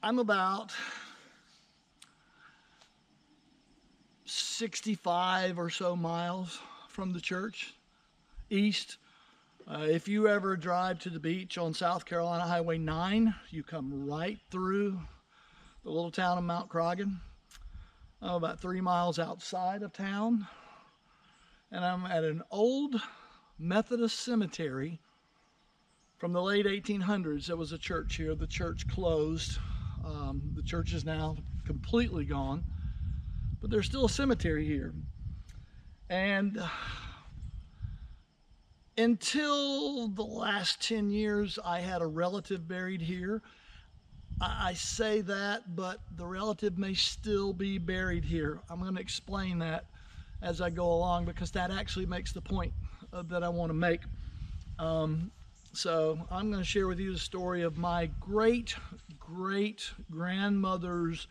I'm about 65 or so miles from the church, east. If you ever drive to the beach on South Carolina Highway 9, you come right through the little town of Mount Croghan. I'm about 3 miles outside of town, and I'm at an old Methodist cemetery from the late 1800s. There was a church here. The church closed. The church is now completely gone, but there's still a cemetery here. And until the last 10 years, I had a relative buried here. I say that, but the relative may still be buried here. I'm going to explain that as I go along, because that actually makes the point that I want to make. So I'm going to share with you the story of my great-great-grandmother's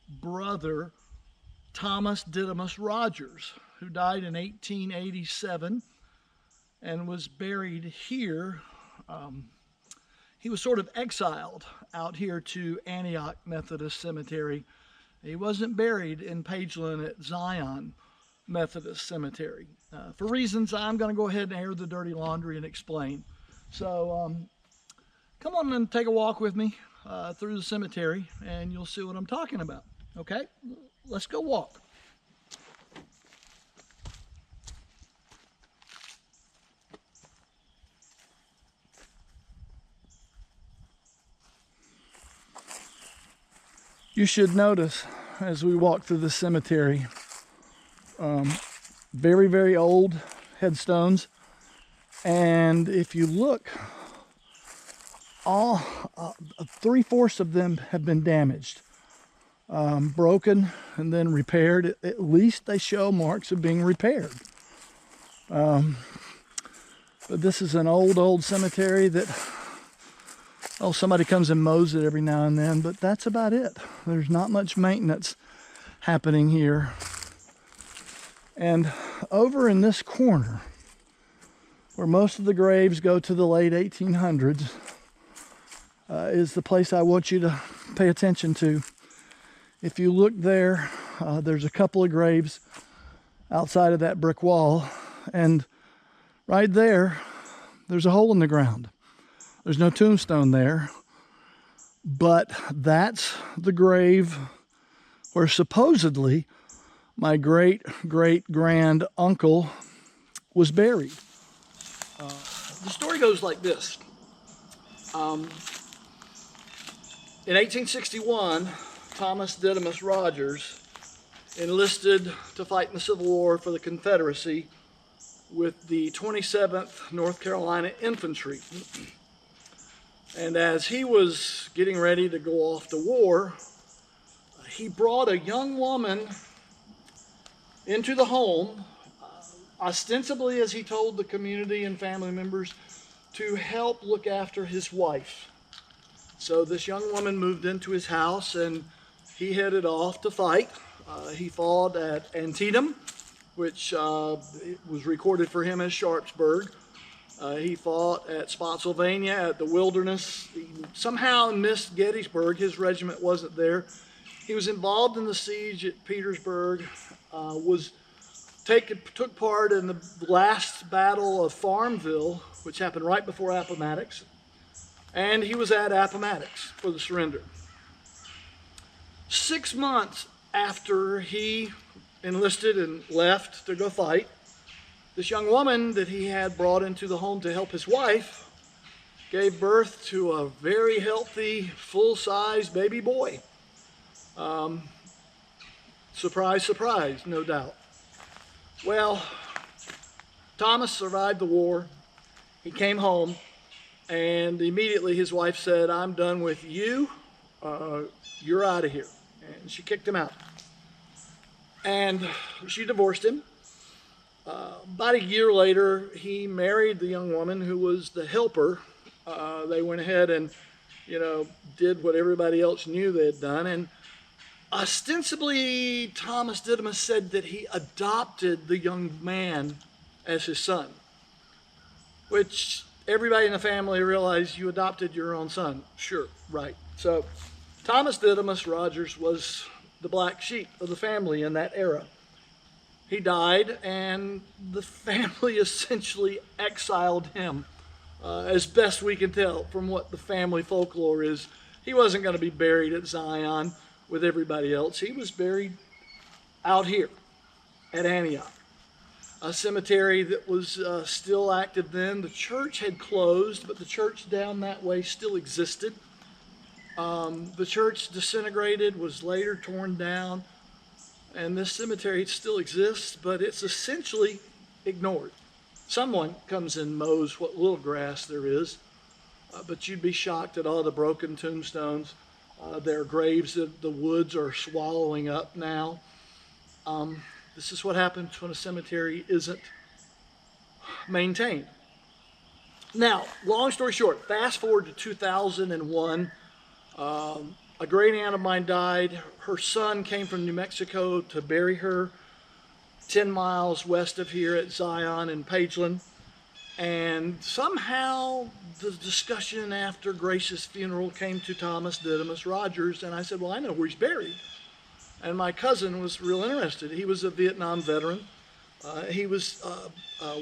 brother, Thomas Didymus Rodgers, who died in 1887 and was buried here. He was sort of exiled out here to Antioch Methodist Cemetery. He wasn't buried in Pageland at Zion Methodist Cemetery. For reasons, I'm going to go ahead and air the dirty laundry and explain. So come on and take a walk with me through the cemetery, and you'll see what I'm talking about. Okay? Let's go walk. You should notice as we walk through the cemetery, very, very old headstones. And if you look, all 3/4 of them have been damaged, broken, and then repaired. At least they show marks of being repaired. But this is an old cemetery that, somebody comes and mows it every now and then, but that's about it. There's not much maintenance happening here. And over in this corner, where most of the graves go to the late 1800s, is the place I want you to pay attention to. If you look there, there's a couple of graves outside of that brick wall, and right there's a hole in the ground. There's no tombstone there, but that's the grave where supposedly my great-great-grand uncle was buried. The story goes like this. In 1861, Thomas Didymus Rodgers enlisted to fight in the Civil War for the Confederacy with the 27th North Carolina Infantry. And as he was getting ready to go off to war, he brought a young woman into the home, ostensibly, as he told the community and family members, to help look after his wife. So this young woman moved into his house, and he headed off to fight. He fought at Antietam, which was recorded for him as Sharpsburg. He fought at Spotsylvania, at the Wilderness. He somehow missed Gettysburg. His regiment wasn't there. He was involved in the siege at Petersburg, took part in the last battle of Farmville, which happened right before Appomattox, and he was at Appomattox for the surrender. 6 months after he enlisted and left to go fight, this young woman that he had brought into the home to help his wife gave birth to a very healthy, full-size baby boy. Surprise, surprise, no doubt. Well, Thomas survived the war. He came home, and immediately his wife said, "I'm done with you. You're out of here." And she kicked him out. And she divorced him. About a year later, he married the young woman who was the helper. They went ahead and, did what everybody else knew they had done. And ostensibly, Thomas Didymus said that he adopted the young man as his son, which everybody in the family realized, you adopted your own son. Sure, right. So Thomas Didymus Rodgers was the black sheep of the family in that era. He died, and the family essentially exiled him, as best we can tell from what the family folklore is. He wasn't going to be buried at Zion with everybody else. He was buried out here at Antioch, a cemetery that was still active then. The church had closed, but the church down that way still existed. The church disintegrated, was later torn down, and this cemetery still exists, but it's essentially ignored. Someone comes and mows what little grass there is, but you'd be shocked at all the broken tombstones. There are graves that the woods are swallowing up now. This is what happens when a cemetery isn't maintained. Now, long story short, fast forward to 2001. A great aunt of mine died. Her son came from New Mexico to bury her 10 miles west of here at Zion in Pageland. And somehow the discussion after Grace's funeral came to Thomas Didymus Rodgers, and I said, well, I know where he's buried. And my cousin was real interested. He was a Vietnam veteran. He was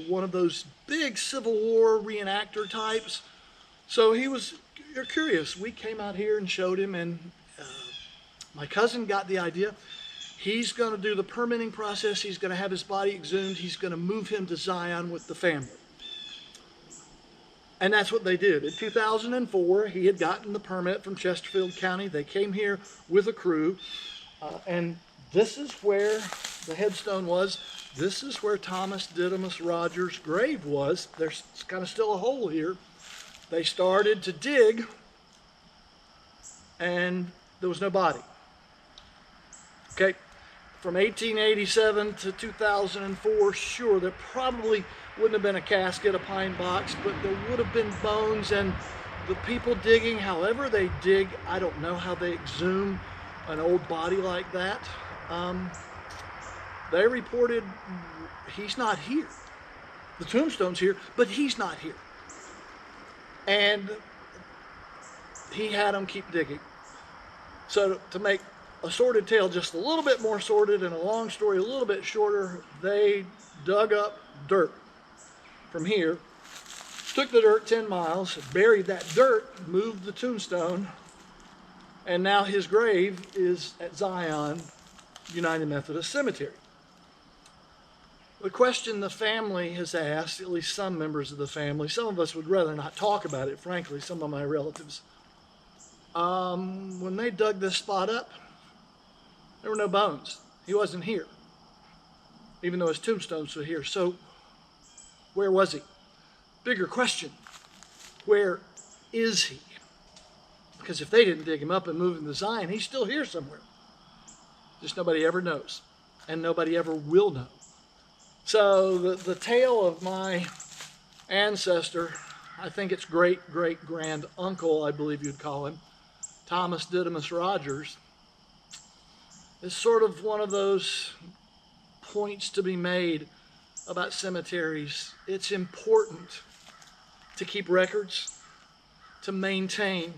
one of those big Civil War reenactor types. So he was curious. We came out here and showed him, and my cousin got the idea. He's going to do the permitting process. He's going to have his body exhumed. He's going to move him to Zion with the family. And that's what they did. In 2004, he had gotten the permit from Chesterfield County. They came here with a crew. And this is where the headstone was. This is where Thomas Didymus Rodgers' grave was. There's kind of still a hole here. They started to dig, and there was no body. Okay, from 1887 to 2004, sure, there probably wouldn't have been a casket, a pine box, but there would have been bones, and the people digging, however they dig, I don't know how they exhume an old body like that. They reported he's not here. The tombstone's here, but he's not here. And he had them keep digging. So to make a sordid tale just a little bit more sordid and a long story a little bit shorter, they dug up dirt from here, took the dirt 10 miles, buried that dirt, moved the tombstone, and now his grave is at Zion United Methodist Cemetery. The question the family has asked, at least some members of the family, some of us would rather not talk about it, frankly, some of my relatives. When they dug this spot up, there were no bones. He wasn't here, even though his tombstones were here. So where was he? Bigger question, where is he? Because if they didn't dig him up and move him to Zion, he's still here somewhere. Just nobody ever knows, and nobody ever will know. So the tale of my ancestor, I think it's great-great-grand uncle, I believe you'd call him, Thomas Didymus Rodgers, is sort of one of those points to be made about cemeteries. It's important to keep records, to maintain,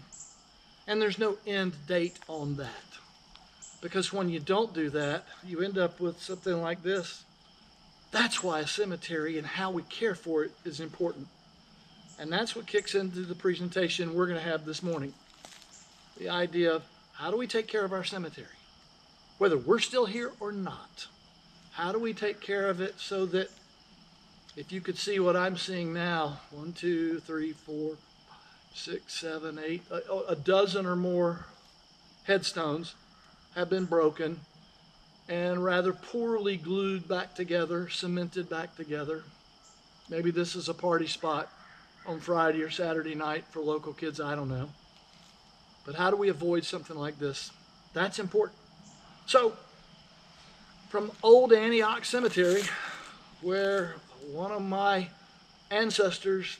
and there's no end date on that. Because when you don't do that, you end up with something like this. That's why a cemetery and how we care for it is important. And that's what kicks into the presentation we're going to have this morning. The idea of how do we take care of our cemetery? Whether we're still here or not. How do we take care of it so that if you could see what I'm seeing now, 1, 2, 3, 4, 5, 6, 7, 8, a dozen or more headstones have been broken and rather poorly glued back together, cemented back together. Maybe this is a party spot on Friday or Saturday night for local kids, I don't know. But how do we avoid something like this? That's important. So, from Old Antioch Cemetery, where one of my ancestors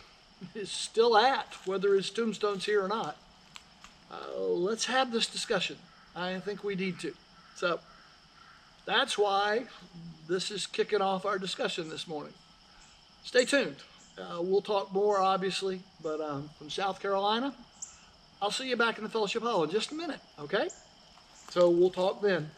is still at, whether his tombstone's here or not, let's have this discussion. I think we need to. So, that's why this is kicking off our discussion this morning. Stay tuned. We'll talk more, obviously, but from South Carolina, I'll see you back in the fellowship hall in just a minute, okay? So we'll talk then.